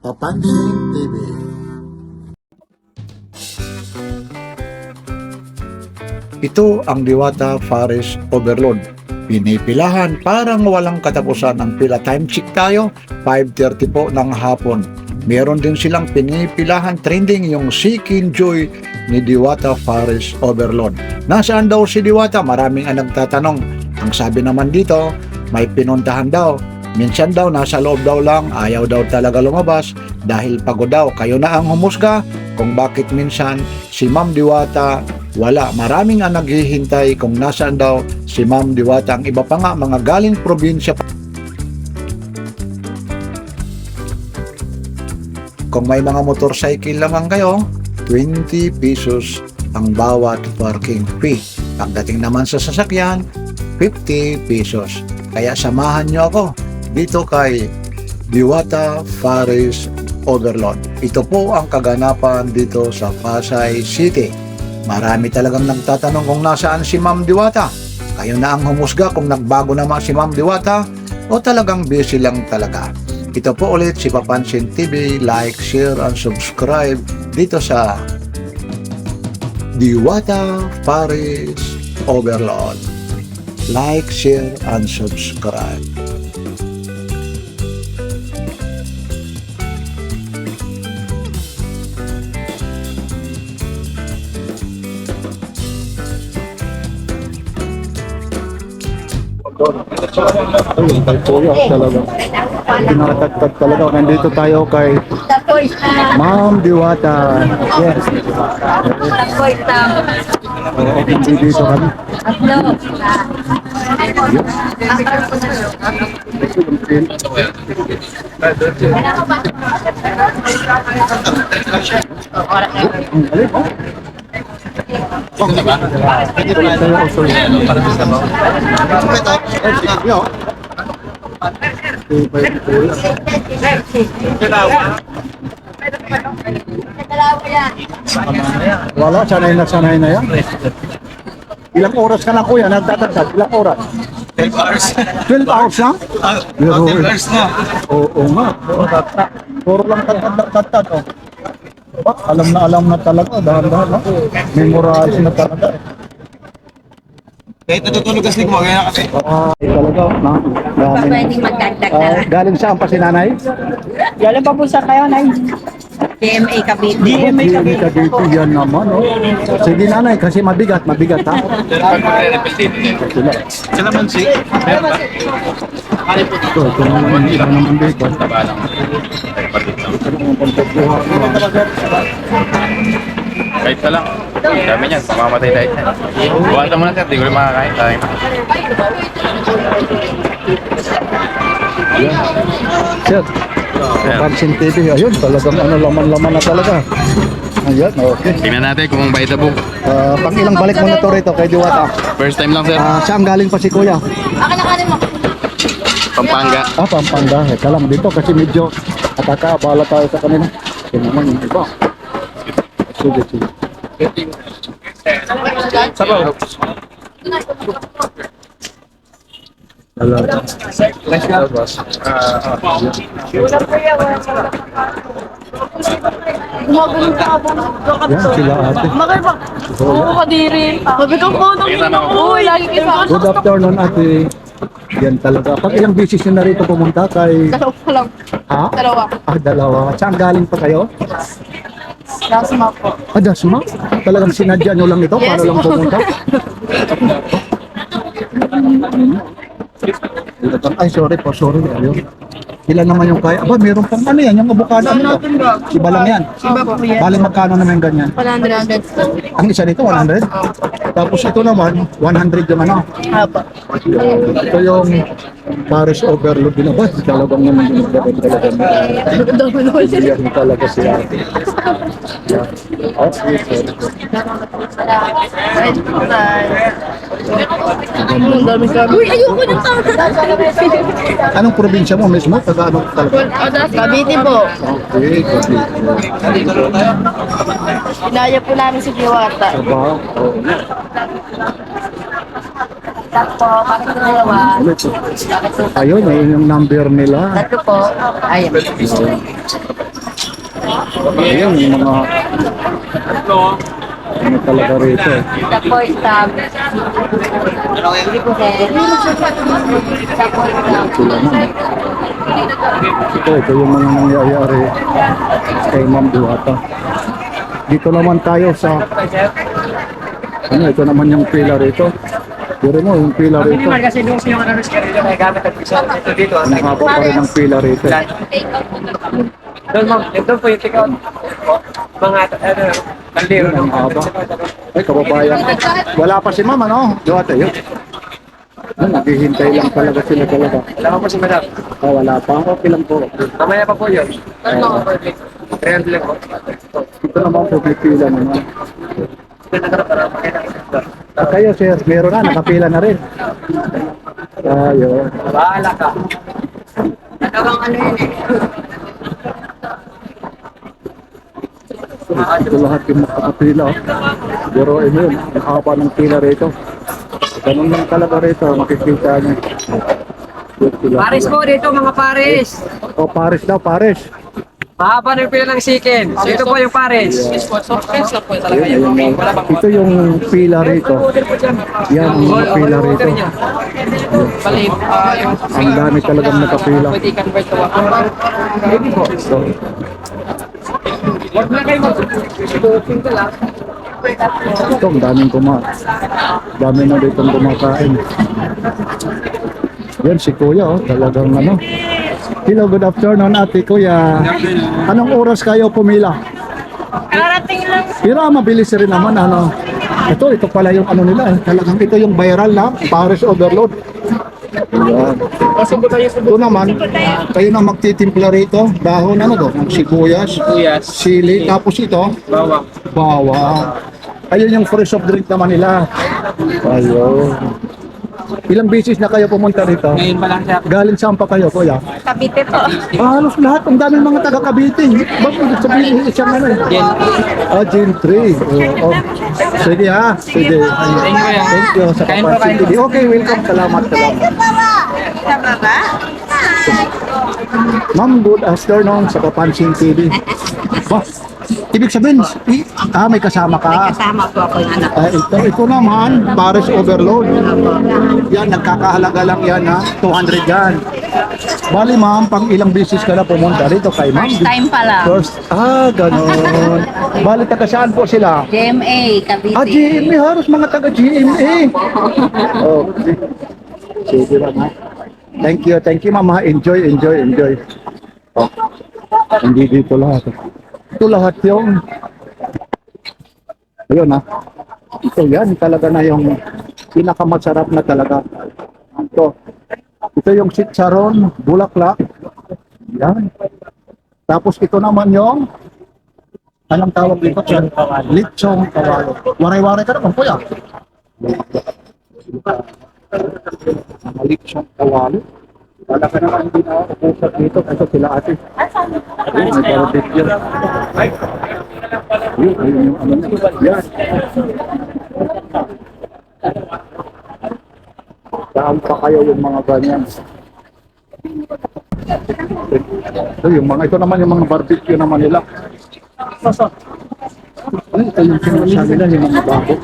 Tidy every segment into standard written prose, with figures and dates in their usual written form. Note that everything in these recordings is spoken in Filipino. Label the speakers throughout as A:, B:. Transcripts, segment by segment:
A: Papansin TV. Ito ang Diwata Forest Overload. Pinipilahan parang walang katapusan ang pila. Time check tayo, 5:30 po ng hapon. Meron din silang pinipilahan trending yung Seeking Joy ni Diwata Forest Overload. Nasaan daw si Diwata? Maraming ang nagtatanong. Ang sabi naman dito, may pinuntahan daw. Minsan daw nasa loob daw lang, ayaw daw talaga lumabas dahil pagod daw. Kayo na ang humusga kung bakit minsan si Ma'am Diwata wala. Maraming ang naghihintay kung nasaan daw si Ma'am Diwata. Ang iba pa nga mga galing probinsya. Kung may mga motorcycle lamang kayo, 20 pesos ang bawat parking fee. Pagdating naman sa sasakyan, 50 pesos. Kaya samahan nyo ako dito kay Diwata Forest Overload. Ito po ang kaganapan dito sa Pasay City. Marami talagang nagtatanong kung nasaan si Ma'am Diwata. Kayo na ang humusga kung nagbago naman si Ma'am Diwata o talagang busy lang talaga. Ito po ulit si Papansin TV. Like, share, and subscribe dito sa Diwata Forest Overload. Like, share, and subscribe. Ay, kuya talaga. Pinakatagtag talaga. Nandito tayo kay Ma'am Diwata. Yes. Dito kami. Wala, sanay na yan. Ilang oras ka na kuya, nagtatagtag? Ilang oras?
B: 12 hours.
A: 12 hours na?
B: 12 hours na.
A: Oo nga. Puro lang tatad. Oh. Alam na talaga, dahan-dahan. Memorize na talaga.
B: Kahit natutulog kasi gumagaya na kasi.
A: Talaga, na.
C: Pwedeng magdagdag na lang.
A: Galing saan pa si nanay?
C: Galing pa po sa kayo, Nay. DMA Cavite.
A: DMA Cavite, yan naman. Oh. Sige nanay, kasi mabigat ha.
B: Sila man si. Meron ba?
A: Ito naman dito.
D: Kahit pa lang. Dami niyan, mamamatay tayo niyan. Buwata mo na sir, di ko rin makakain tayo.
A: Sir, Pansin TV, ayun, talagang laman-laman na talaga. Ayan, okay.
D: Tingnan natin kung bait na book.
A: Pang ilang balik mo na to rito kay Diwata?
D: First time lang sir.
A: Saan galing pa si kuya?
C: Akin na kanin mo.
D: Pampanga.
A: Pampanga. Eka lang dito kasi medyo ataka, bahala tayo sa kanila. Ito naman yung iba. Sige.
B: Sabaw.
A: Talaga.
B: Let's go, boss.
C: Gumagulong ka po.
A: Yan sila ate.
C: Makay pa. Oo, kadiri. Sabi ko po, uy, lagi kita.
A: Good afternoon ate. Yan talaga. Pag ilang beses nyo na rito pumunta kay...
C: Dalawa pa lang.
A: Ha?
C: Dalawa.
A: Dalawa. Saan galing pa kayo?
C: Dasma po.
A: Dasma? Talagang sinadya nyo lang ito para
C: Yes,
A: lang
C: po.
A: pumunta? Ay, sorry. Ayun. Ilan naman yung kaya? Aba, meron pang ano yan, yung avocado. Ano to? Iba lang yan.
C: Iba po yan.
A: Bali, magkano naman ganyan?
C: 100.
A: Ang isa dito, 100? Tapos ito naman, 100 yung ano.
C: Apa.
A: Ito yung Paris Overload din. Aba, talagang naman yung talagang. Yan talaga siya. Yeah. Oh, sorry.
C: Uy, ayoko ng tao.
A: Anong probinsya mo mismo? Taga ano talaga?
C: Cavite po.
A: Okay, Cavite.
C: Inaya po namin si Diwata.
A: Aba, oh.
C: Tatlo po, bakit po dalawa?
A: Ayun, ayun yung number nila.
C: Tatlo po. Ayan.
A: Ayun, yung mga ano talaga rito.
C: Isa po, stab. Hindi po, sir. Isa po, stab.
A: Sila na. Ito yung mga nangyayari kay Ma'am Diwata. Dito naman tayo sa ano, ito naman yung pila rito. Pero mo, yung pila rito.
B: Kasi nung yung ano, may gamit at piso. Ito dito.
A: Ang haba pa rin ng pila rito.
B: Doon ma'am, ito po yung take-out. Mga, ano, kaldero.
A: Ang haba. Ay, kababayan. Wala pa si Ma'am, ano? Diwata, yun. Naghihintay lang talaga sila talaga.
B: Alam mo po si madam.
A: Oh, wala pa. Okay lang po.
B: Mamaya pa po yun. 300 lang po.
A: Ito naman po, may pila naman. At kayo, sir, meron na, nakapila na rin. Ayun.
B: Bahala ka.
A: Ito lahat yung makakapila. Pero yun, ang haba ng pila rito. Ganun lang talaga rito, makikita niyo.
B: Paris po dito mga Paris.
A: O, Paris daw, Paris.
B: Mahaba na yung pila ng chicken. So ito po yung Paris.
A: Ayun, ayun, ito yung pila rito. Yan ang mga pila rito. Ang dami talagang nakapila. So,
B: Huwag na kayo mag-booking ka lang.
A: ito, ang daming dami na dito kumakain. Yan si Kuya, oh, talagang ano. Hello, good afternoon, ate Kuya. Anong oras kayo pumila?
C: Karating lang.
A: Pero mabilis rin naman, ano. Ito pala yung ano nila, talagang ito yung viral na, Paris Overload. Ayan. Ito naman, kayo na magtitimpla rito, dahon ano to, ng sibuyas, sili, tapos ito,
B: Bawang.
A: bawang. Ayun yung fresh of drink naman nila. Ayun. Ilang beses na kayo pumunta rito?
B: Ngayon pa lang siya.
A: Galing saan pa kayo, Kuya?
C: Cavite po.
A: Halos lahat, ang daming mga taga Cavite. Ba't mo sabihin isang ano? Gen 3. Oo. Sige ha. Sige. Thank you sa
B: Kain po
A: Kapansin
B: kayo.
A: TV. Okay, welcome. Salamat. Ma'am, good afternoon sa Kapansin TV. Bah, ibig sabihin, may kasama ka.
C: Kasama po ako yung anak.
A: Ito naman, Paris Overload. Yan, nagkakahalaga lang yan ha. 200 yan. Bali ma'am, pang ilang beses ka na pumunta dito kay ma'am?
C: First time pa lang.
A: Ganon. Bali, taga saan po sila?
C: GMA, Cavite.
A: GMA, halos mga taga GMA. Okay. Sige lang ha. Thank you ma'am ha. Enjoy. Oh. Hindi dito lahat. Ito lahat yung ayun ha. Ito yan talaga na yung pinakamasarap na talaga. Ito yung chicharon, bulaklak. Yan. Tapos ito naman yung anong tawag dito? Lechong kawalo. Waray-waray ka naman, kuya. Lechong kawalo. Wala ka naman hindi na ako pusat dito kasi sila ate. Ayun, may barbecue. Ayun yung ano na. Yan. Saan pa kayo yung mga ganyan? Ito naman yung mga barbecue naman nila. Ito yung sinasabi nila, yung mga babo.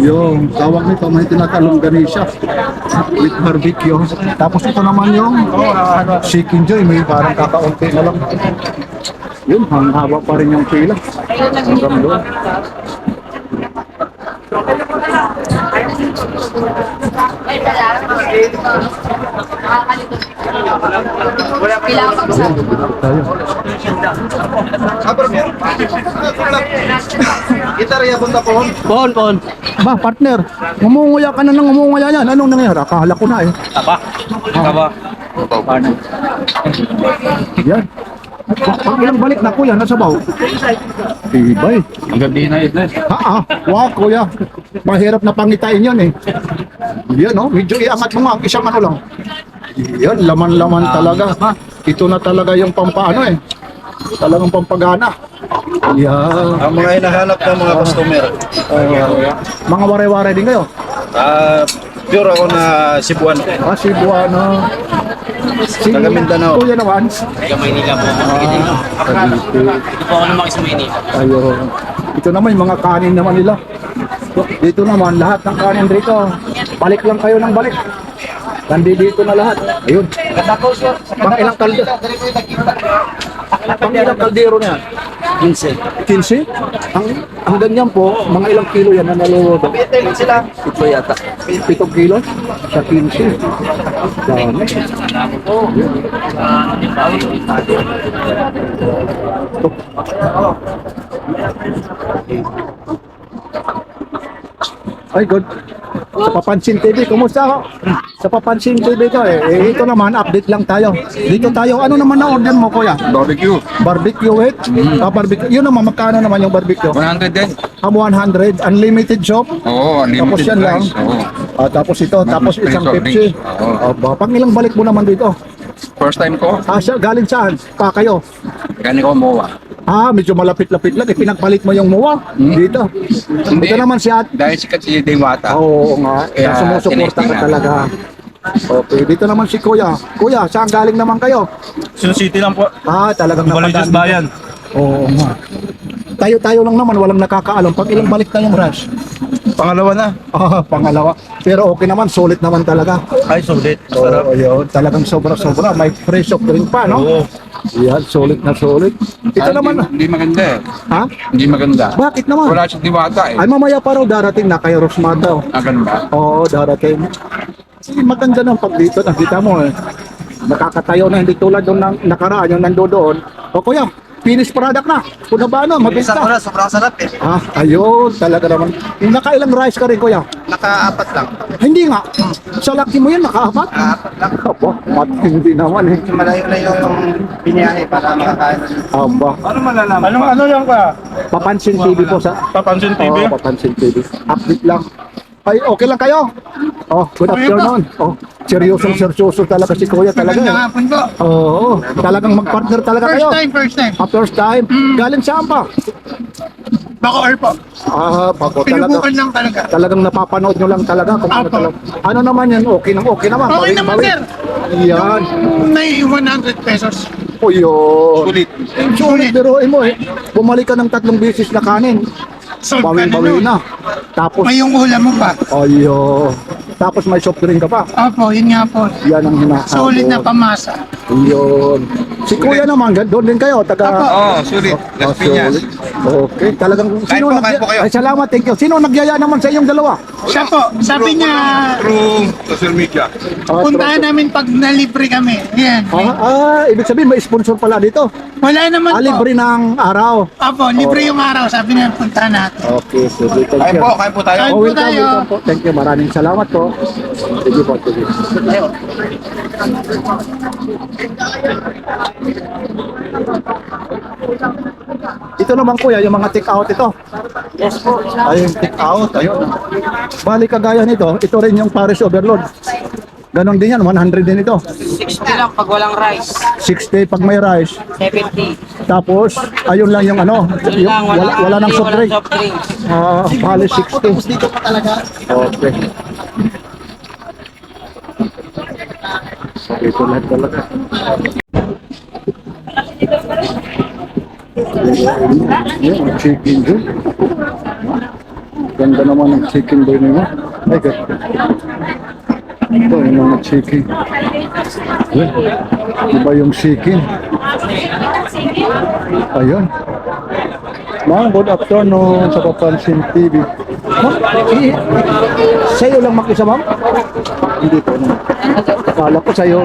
A: Yung tawag nito, may tinatalong ganisa with barbecue. Tapos ito naman yung chicken joy, may parang kakaunti na lang. Yun, haba pa rin yung pila. Hanggang doon.
C: Kailangan sa
A: Tayo.
B: Itarya punta po.
A: Pon. Ba, partner, ngumunguya ka na ng ngumunguya yan. Anong nangyari? Akala ko na eh.
D: Taba. Taba.
A: Yan. Pag ilang balik na kuya, nasa baw. Tibay.
D: Ang gabi na ito.
A: Wow, kuya. Mahirap na pangitain yan eh. Yan oh, medyo iangat mo nga, isang ano lang. Yan, laman-laman talaga. Ito na talaga yung pampaano eh. Talagang pampagana. Yan.
B: Ang mga hinahanap ng mga customer.
A: Mga ware-ware din kayo.
D: Pure ako na Cebuano.
A: Cebuano.
D: Taga Mindanao.
A: Kuya naman.
B: Taga Maynila po.
A: Cavite.
B: Dito po ako naman sa Maynila.
A: Ayun. Ito naman yung mga kanin naman nila. Dito naman, lahat ng kanin dito. Balik lang kayo ng balik. Nandito na lahat. Ayun. Pang ilang kaldero? Pang ilang kaldero na yan?
B: 15.
A: 15? Ang ganyan po, mga ilang kilo yan na naluluto?
B: Ito yata.
A: 7 kilo? Sa 15. Dami. Ay, good. Sa Papansin TV, kumusta ako? Sa Papansin TV ko ito naman, update lang tayo. Dito tayo, ano naman na order mo kuya?
D: Barbecue.
A: Barbecue with? Barbecue. Yun naman, magkano naman yung barbecue?
D: 100 din.
A: 100, unlimited shop.
D: Oo,
A: Tapos
D: unlimited
A: yan lang.
D: price. Oo.
A: Tapos ito, tapos
D: free
A: isang
D: soft
A: Pepsi.
D: drinks. Oo.
A: Pang ilang balik mo naman dito?
D: First time ko,
A: Galing saan? Pa kayo?
D: gani ko MOA.
A: Medyo malapit-lapit lang. Pinagpalit mo yung muwa dito.
D: Hindi.
A: Ito naman si At.
D: Dahil sikat si Diwata.
A: Oo nga. Kaya
D: Kaya
A: sumusuporta ka
D: tinitingnan.
A: talaga. Okay, dito naman si Kuya. Kuya, saan galing naman kayo?
E: Sun City lang po.
A: Talagang
E: Baluyos
A: napadaan.
E: Bayan.
A: Oo nga. Tayo-tayo lang naman, walang nakakaalam. Pag ilang balik na yung rush?
E: Pangalawa na.
A: Pangalawa. Pero okay naman, sulit naman talaga.
E: Ay, sulit. Sarap.
A: Oo, yun. Talagang sobra-sobra. May fresh of drink pa, no?
E: Oo.
A: Yan, sulit na sulit. Ito naman.
D: Hindi maganda eh.
A: Ha?
D: Hindi maganda.
A: Bakit naman?
D: Wala si Diwata eh.
A: Ay, mamaya pa raw darating na kay Rosmata.
D: Agan ba?
A: Oo, darating. Maganda ng pag dito. Nakita mo eh. Nakakatayo na, hindi tulad doon ng nakaraan, yung nando doon. O kuya, finished product na. Kung na ba ano, mabilis
B: Isang
A: na.
B: oras, sobrang sarap eh.
A: Ayun, talaga naman. Yung nakailang rice ka rin kuya?
B: Naka-apat lang.
A: Hindi nga. Sa laki mo yan, nakaapat?
B: Naka-apat lang.
A: Aba, hindi naman eh.
B: Malayo na yung biniyahe para makakain.
A: Aba,
E: Ano malalaman? Ano yan ka?
A: Papansin TV po sa...
E: Papansin TV?
A: Papansin TV. Update lang. Ay, okay lang kayo? Good afternoon. Seryoso talaga si Kuya talaga.
F: Magandang hapon po.
A: Oo, talagang mag-partner talaga kayo.
F: First time.
A: First time. Galing saan pa?
F: Bacoor po.
A: Bako
F: Pinubukan
A: talaga.
F: lang talaga.
A: Talagang napapanood nyo lang talaga kung ano
F: Apo.
A: talaga. Ano naman yan? Okay naman.
F: Okay naman, sir.
A: Yan.
F: May 100 pesos.
A: O yun.
D: Sulit.
A: Sulit, biruin mo eh. Bumalik ka ng 3 beses na kanin.
F: Sold ka na
A: Bawin
F: nun.
A: na. Tapos,
F: May yung ulam mo pa.
A: ayo. Tapos may soft drink ka pa.
F: Opo, yun nga po.
A: Yan ang hinahabol.
F: Sulit na pamasa.
A: Yun. Si Kuya naman, doon din kayo, taga...
D: Oo, sulit. Las Piñas.
A: Okay, talagang...
D: Kain po kayo.
A: Ay, salamat, thank you. Sino nagyaya naman sa inyong dalawa?
F: Siya po, sabi niya,
D: Through social media.
F: puntahan namin pag nalibre kami. Yan.
A: Ibig sabihin may sponsor pala dito.
F: Wala naman po.
A: Libre ng araw.
F: Opo, libre yung araw. Sabi niya, puntahan natin.
A: Okay, sige, thank
D: Kain
A: you.
D: po tayo.
F: Kain po
A: Welcome,
F: tayo.
A: welcome po. Thank you, maraming salamat po. Sige po, sige. Ito naman kuya, yung mga take out ito.
C: Yes po.
A: Ay, yung take out, ayun. Bali kagaya nito, ito rin yung Paris Overload. Ganon din yan, 100 din ito.
C: 60 lang pag walang rice.
A: 60 pag may rice.
C: 70.
A: Tapos, ayun lang yung ano,
C: Yun lang,
A: wala nang soft drink.
C: soft drinks.
A: Bali 60.
F: Dito pa talaga.
A: Okay. Ito lahat talaga. Yung chicken doon. Ganda naman ng chicken doon nila. Ay, ganda. Ito yung mga chicken. Yan. Iba yung chicken. Ayun. Ma'am, good afternoon sa Papansin TV. Ma'am, sa'yo lang mag-isa, ma'am? Hindi po naman. Akala ko sa'yo.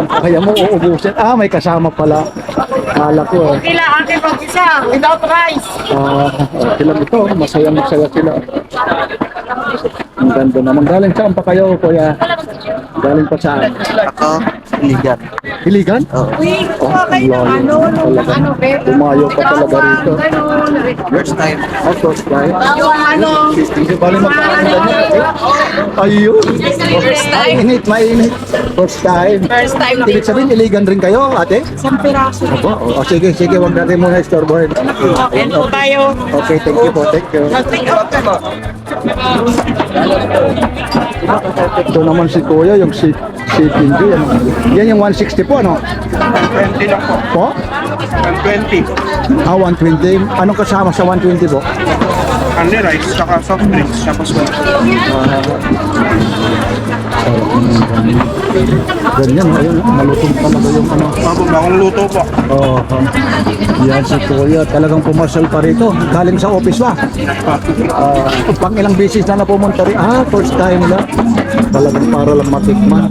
A: Kaya mo uubusin. May kasama pala. Akala ko.
C: Kailangan kayo mag-isa without rice.
A: Okay lang ito. Masaya sila. Ang ganda naman. Galing saan pa kayo, kuya? Galing pa saan?
B: Ako, Ligan.
A: Hiligan?
C: Uy,
A: Oh,
C: kayo ng ano,
A: talaga.
C: pero
A: Umayo ka talaga rito.
B: First time.
A: First time.
C: Yung ano,
A: Hindi bali magkakaroon niya. Ayun.
C: First time.
A: Mainit. First time.
C: first time na
A: Ibig sabihin, iligan rin kayo, ate?
C: isang piraso.
A: Sige, wag natin muna istorbohin.
C: Yan po tayo.
A: Okay, thank you po, thank you.
C: Mag-take out ka.
A: Ito naman si Kuya, yung chicken J. Ano? Yan yung 160 po, ano?
E: 20 lang po.
A: Po?
E: 120.
A: 120. Anong kasama sa 120 po?
E: Only rice, saka soft drinks, tapos
A: Ganyan, ayun, malutong talaga yung ano.
E: bagong luto po.
A: Oh, yan si Kuya, talagang pumasal pa rito. Galing sa office ba? Pang ilang beses na pumunta rin. First time na. Talagang para lang matikman.